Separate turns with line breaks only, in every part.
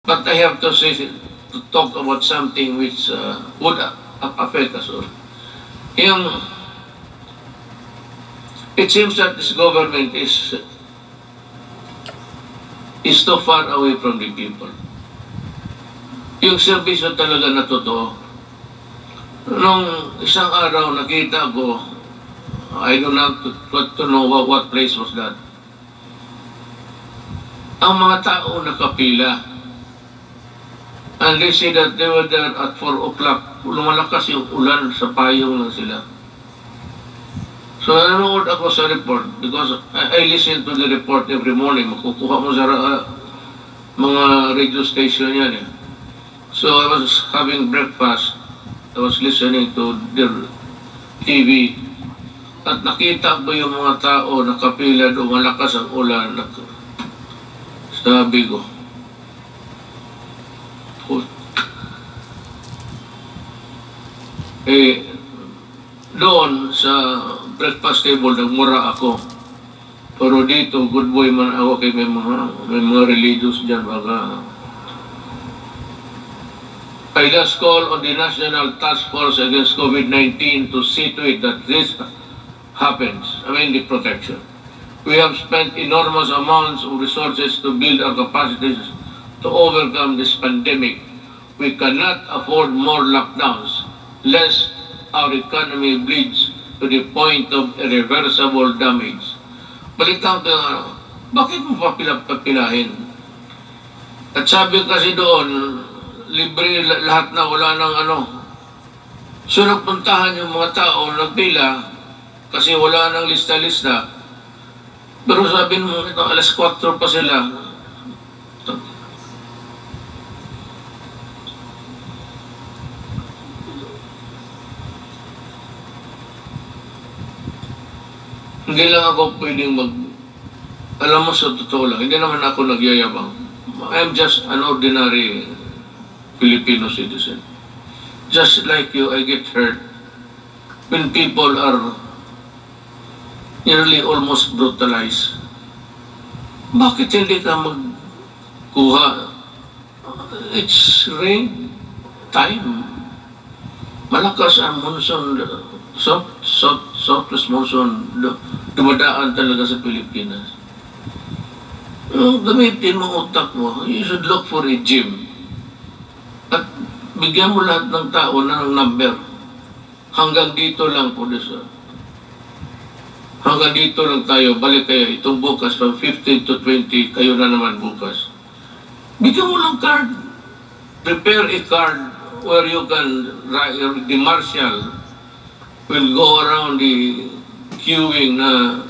But I have to say, to talk about something which would affect us all. Yung, it seems that this government is too far away from the people. Yung serbisyo talaga na totoo. Nung isang araw nakita ko, I don't have to know what place was that. Ang mga tao nakapila. And they say that they were there at 4 o'clock. Lumalakas yung ulan, sa payong lang sila. So nanonood ako sa report because I listen to the report every morning. Makukuha mo sa mga radio station yan eh. So I was having breakfast. I was listening to their TV. At nakita ko yung mga tao nakapila doon, malakas ang ulan. Sabi ko, doon sa breakfast table nagmura ako. Pero dito, good boy man ako kay may mga religious dyan. I just call on the National Task Force against COVID-19 to see to it that this happens. I mean the protection. We have spent enormous amounts of resources to build our capacities to overcome this pandemic. We cannot afford more lockdowns, lest our economy bleeds to the point of irreversible damage. Baliktad na, bakit mo papilahin? At sabi kasi doon, libre lahat na, wala nang ano. So nagpuntahan yung mga tao, nagpila, kasi wala nang lista-lista. Pero sabi mo, ito, alas 4 pa sila. Hindi lang ako pwedeng alam mo sa totoo lang, hindi naman ako nagyayabang. I'm just an ordinary Filipino citizen. Just like you, I get hurt when people are nearly almost brutalized. Bakit hindi ka magkuha? It's rain time. Malakas ang monsoon, southwest monsoon, dumadaan talaga sa Pilipinas. Gamitin mo utak mo, you should look for a gym. At bigyan mo lahat ng tao ng number. Hanggang dito lang po dito. Hanggang dito lang tayo, balik kayo. Itong bukas, from 15 to 20, kayo na naman bukas. Bigyan mo lang card. Prepare a card where you can, the marshal will go around the queuing na,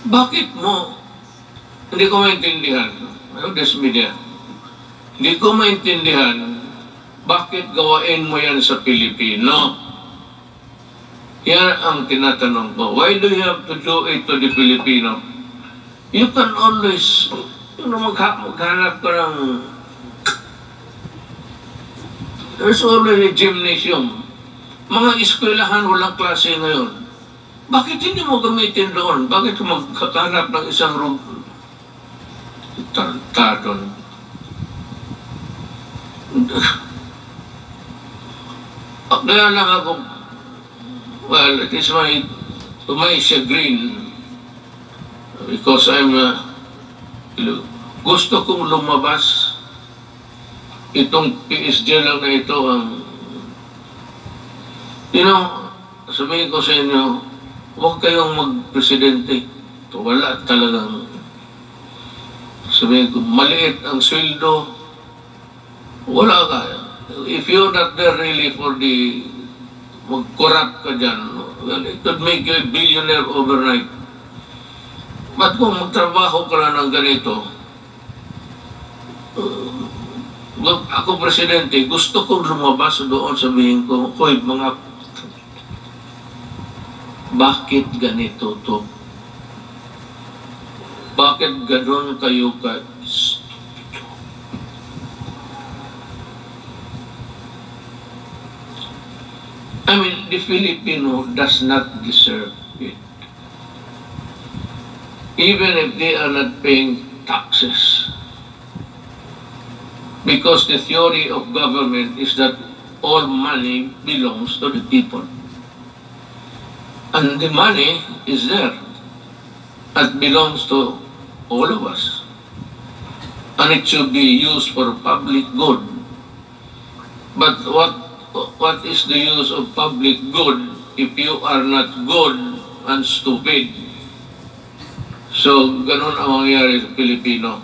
bakit mo? Hindi ko maintindihan. This media. Hindi ko maintindihan, bakit gawain mo yan sa Pilipino? Yan ang tinatanong ko. Why do you have to do it to the Filipino? You can always, maghanap ka ng, there's always a gymnasium. Mga eskwelahan, walang klase ngayon. Bakit hindi mo gamitin doon? Bakit magkakanap ng isang room? Tarantado. Kaya lang ako, well, it is my chagrin because I'm gusto kong lumabas. Itong PSG lang na ito ang sabihin ko sa inyo, huwag kayong mag-presidente. Wala talagang, sabihin ko, maliit ang sweldo. Wala ka. If you're not there really for the, mag-corrupt ka dyan, well, it could make you a billionaire overnight. But kung magtrabaho ka lang ng ganito, ako presidente, gusto kong lumabas doon, sabihin ko, hoy, mga bakit ganito to? Bakit gano'n kayo ka? I mean, the Filipino does not deserve it. Even if they are not paying taxes. Because the theory of government is that all money belongs to the people. And the money is there. It belongs to all of us. And it should be used for public good. But what is the use of public good if you are not good and stupid? So, ganun ang mangyayari sa Pilipino.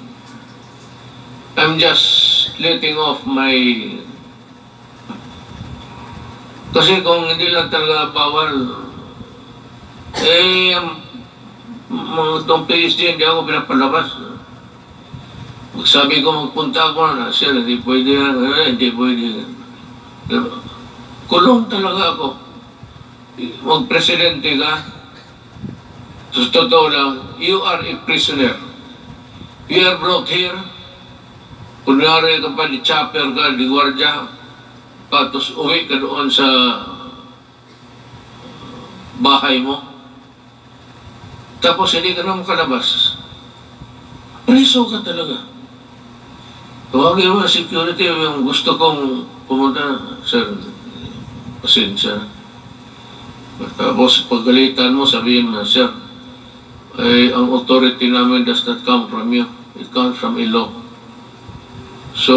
I'm just letting off my... Kasi kung hindi lang talaga bawal, mga itong PhD, hindi ako pinapalabas. Sabi ko, magpunta ako na, sir, hindi pwede yan, hindi pwede yan. Kulong talaga ako. Mag-presidente ka, sa totoo lang, you are a prisoner. You are brought here, kunyari ka pa, di chopper ka, di gwardya, tapos uwi ka doon sa bahay mo. Tapos hindi ka na makalabas. Priso ka talaga. Tawagin mo security, yung gusto kong pumunta, sir, pasensya. Tapos paggalitan mo, sabihin mo, sir, ang authority namin does not come from you. It comes from a law. So,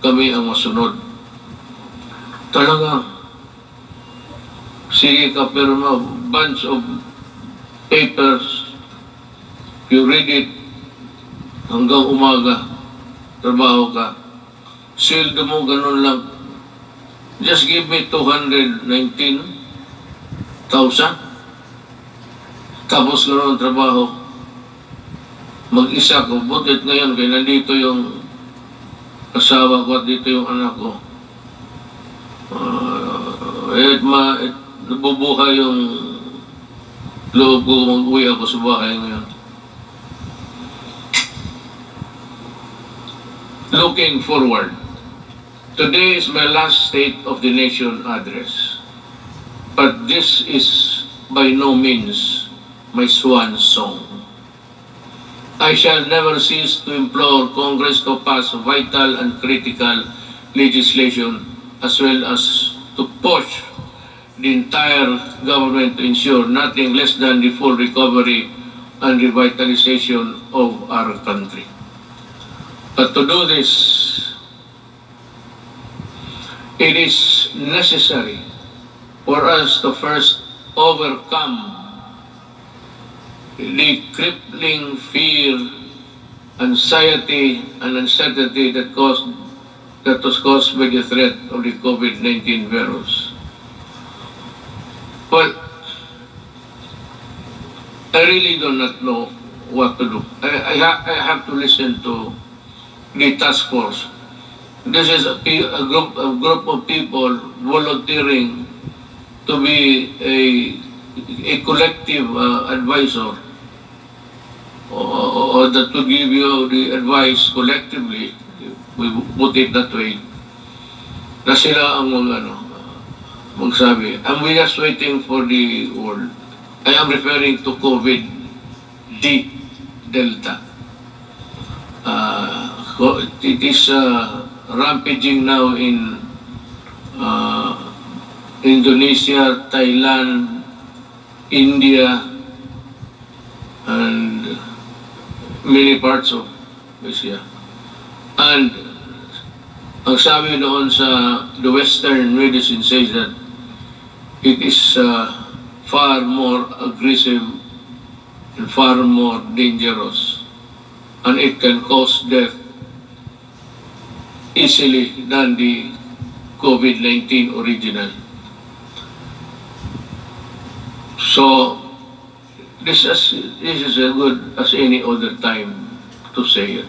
kami ang masunod. Talaga, sige ka, pero bunch of papers, you read it hanggang umaga, trabaho ka, sweldo mo ganun lang, just give me 219,000, tapos ganun ang trabaho, mag-isa ko, butit ngayon, kaya nandito yung asawa ko at dito yung anak ko, nabubuhay yung loob ko, mag-uwi ako sa bahay ngayon. Looking forward, today is my last State of the Nation address, but this is by no means my swan song. I shall never cease to implore Congress to pass vital and critical legislation as well as to push the entire government to ensure nothing less than the full recovery and revitalization of our country. But to do this, it is necessary for us to first overcome the crippling fear, anxiety, and uncertainty that was caused by the threat of the COVID-19 virus. Well, I really do not know what to do. I have to listen to the task force. This is a group of people volunteering to be a collective advisor, or that to give you the advice collectively, we put it that way, na sila ang magsabi. And we are just waiting for the word. I am referring to Delta. It is rampaging now in Indonesia, Thailand, India, and many parts of Asia. And ang sabi doon sa the Western medicine says that it is far more aggressive and far more dangerous, and it can cause death easily than the COVID-19 original. So this is as good as any other time to say it.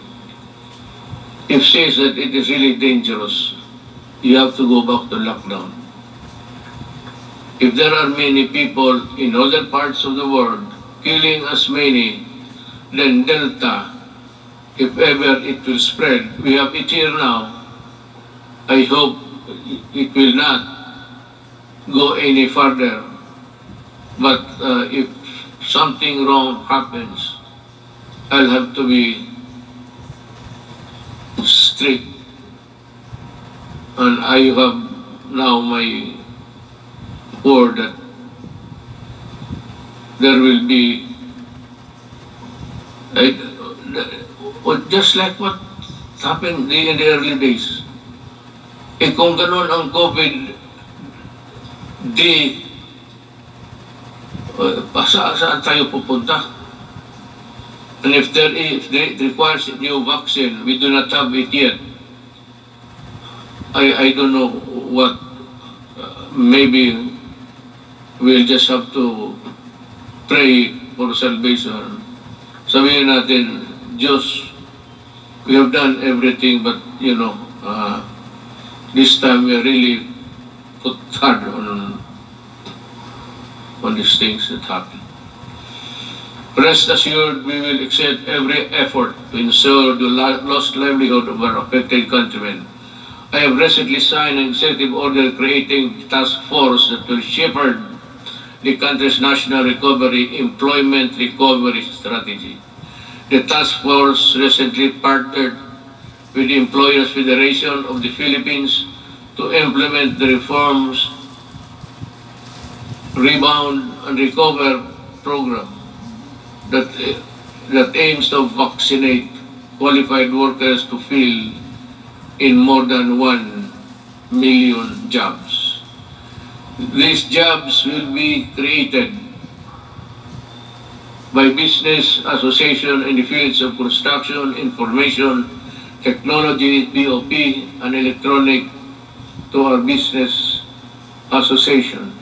If says that it is really dangerous, you have to go back to lockdown. If there are many people in other parts of the world killing as many, then Delta, if ever it will spread, we have it here now. I hope it will not go any further. But if something wrong happens, I'll have to be strict And I have now my word that there will be, just like what happened in the early days. Kung ganun ang COVID, saan tayo pupunta? And if it requires a new vaccine, we do not have it yet. I don't know what, maybe we'll just have to pray for salvation. Sabihin natin, Diyos, we have done everything, but this time we really put hard on these things that happen. Rest assured, we will exert every effort to ensure the lost livelihood of our affected countrymen. I have recently signed an executive order creating a task force that will shepherd the country's national recovery, employment recovery strategy. The task force recently partnered with the Employers Federation of the Philippines to implement the reforms, Rebound and Recover program that aims to vaccinate qualified workers to fill in more than 1 million jobs. These jobs will be created by business association in the fields of construction, information, technology, POP, and electronic to our business association.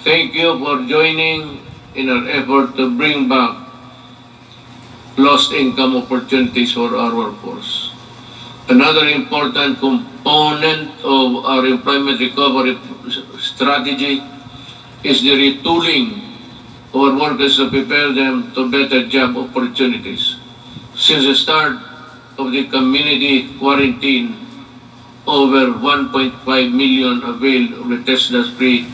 Thank you for joining in our effort to bring back lost income opportunities for our workforce. Another important component of our employment recovery strategy is the retooling of our workers to prepare them to better job opportunities. Since the start of the community quarantine, over 1.5 million availed of the TESDA's free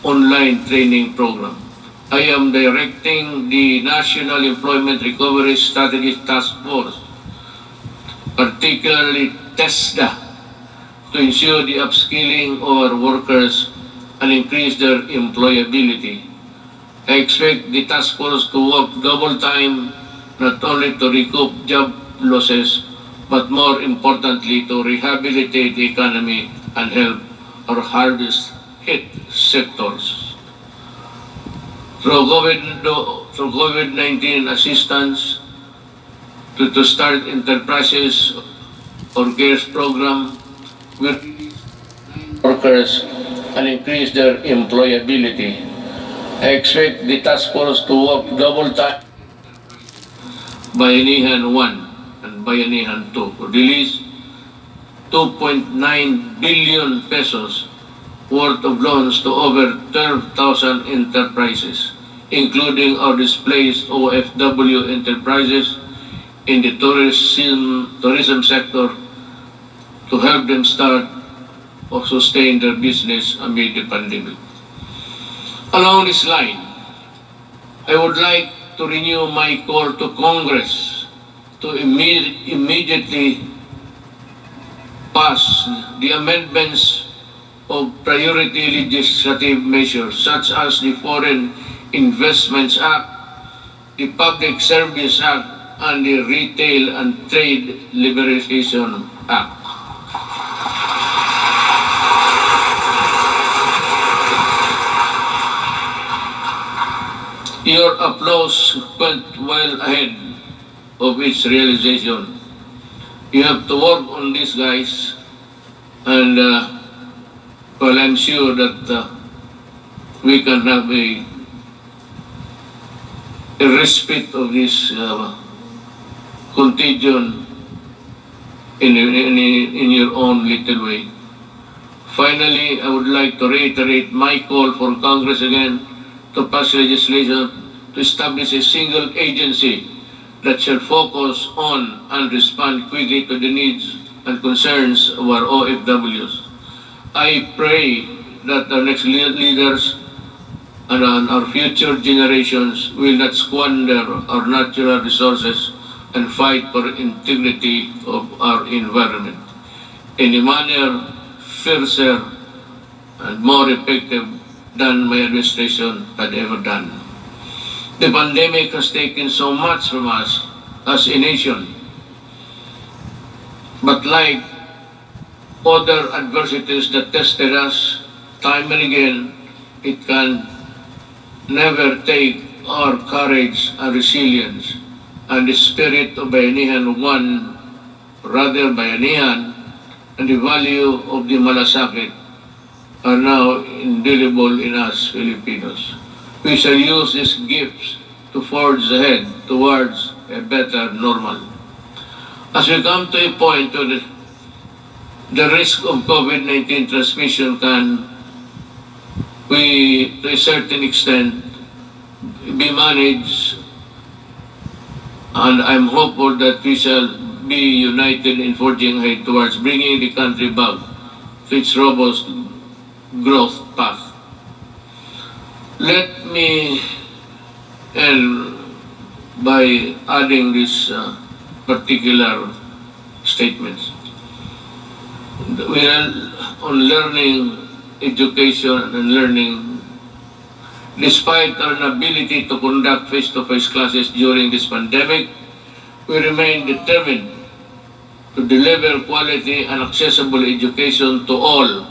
online training program. I am directing the National Employment Recovery Strategy Task Force, particularly TESDA, to ensure the upskilling of our workers and increase their employability. I expect the task force to work double time, not only to recoup job losses, but more importantly, to rehabilitate the economy and help our hardest hit sectors. Through COVID-19 assistance, to start enterprises or CARES program, will workers and increase their employability. I expect the task force to work double time, Bayanihan 1 and Bayanihan 2, to release 2.9 billion pesos worth of loans to over 12,000 enterprises, including our displaced OFW enterprises in the tourism sector, to help them start or sustain their business amid the pandemic. Along this line, I would like to renew my call to Congress to immediately pass the amendments of priority legislative measures such as the Foreign Investments Act, the Public Service Act, and the Retail and Trade Liberalization Act. Your applause went well ahead of its realization. You have to work on this, guys, and well, I'm sure that we can have a respite of this contagion in your own little way. Finally, I would like to reiterate my call for Congress again to pass legislation to establish a single agency that shall focus on and respond quickly to the needs and concerns of our OFWs. I pray that our next leaders and our future generations will not squander our natural resources and fight for integrity of our environment in a manner fiercer and more effective than my administration had ever done. The pandemic has taken so much from us as a nation, but like other adversities that tested us time and again, it can never take our courage and resilience and the spirit of bayanihan one, rather bayanihan, and the value of the malasakit are now indelible in us Filipinos. We shall use these gifts to forge ahead towards a better normal. As we come to a point where the risk of COVID-19 transmission can, to a certain extent, be managed, and I'm hopeful that we shall be united in forging ahead towards bringing the country back to its robust growth path. Let me end by adding this particular statements. We are on learning, education, and learning. Despite our inability to conduct face-to-face classes during this pandemic, we remain determined to deliver quality and accessible education to all.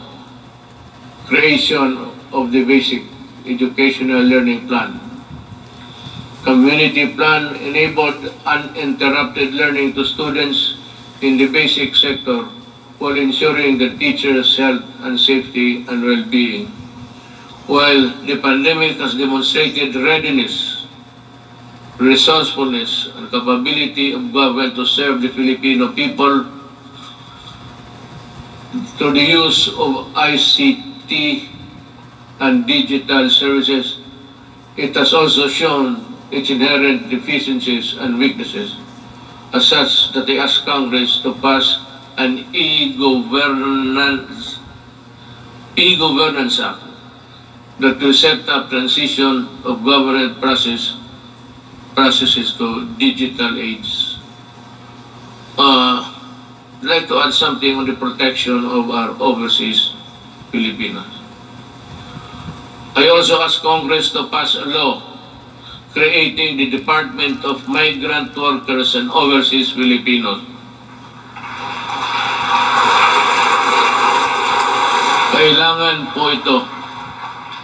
Creation of the basic educational learning plan. Community plan enabled uninterrupted learning to students in the basic sector while ensuring the teachers' health and safety and well-being. While the pandemic has demonstrated readiness, resourcefulness, and capability of government to serve the Filipino people through the use of ICT and digital services, it has also shown its inherent deficiencies and weaknesses, as such that they ask Congress to pass an e-governance act that will set up transition of government processes to digital age. I'd like to add something on the protection of our overseas Filipinos. I also ask Congress to pass a law creating the Department of Migrant Workers and Overseas Filipinos. Kailangan po ito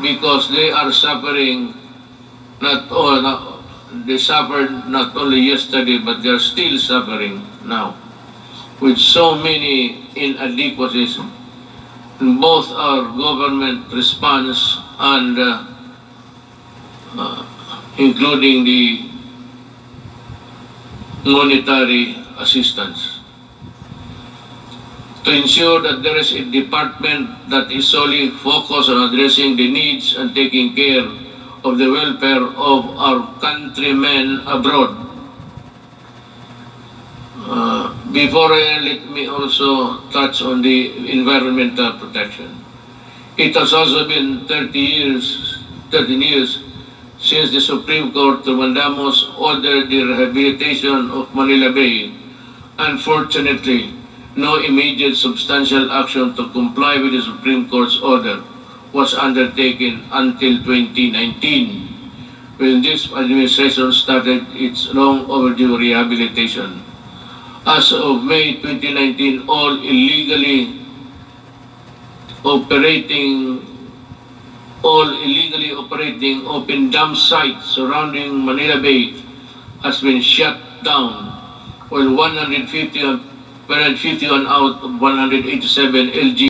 because they are suffering they suffered not only yesterday but they are still suffering now with so many inadequacies in both our government response and including the monetary assistance. To ensure that there is a department that is solely focused on addressing the needs and taking care of the welfare of our countrymen abroad. Before let me also touch on the environmental protection. It has also been 13 years since the Supreme Court Tumandamos ordered the rehabilitation of Manila Bay. Unfortunately, no immediate substantial action to comply with the Supreme Court's order was undertaken until 2019, when this administration started its long overdue rehabilitation. As of May 2019, all illegally operating open dam sites surrounding Manila Bay has been shut down, while 151 out of 187 LG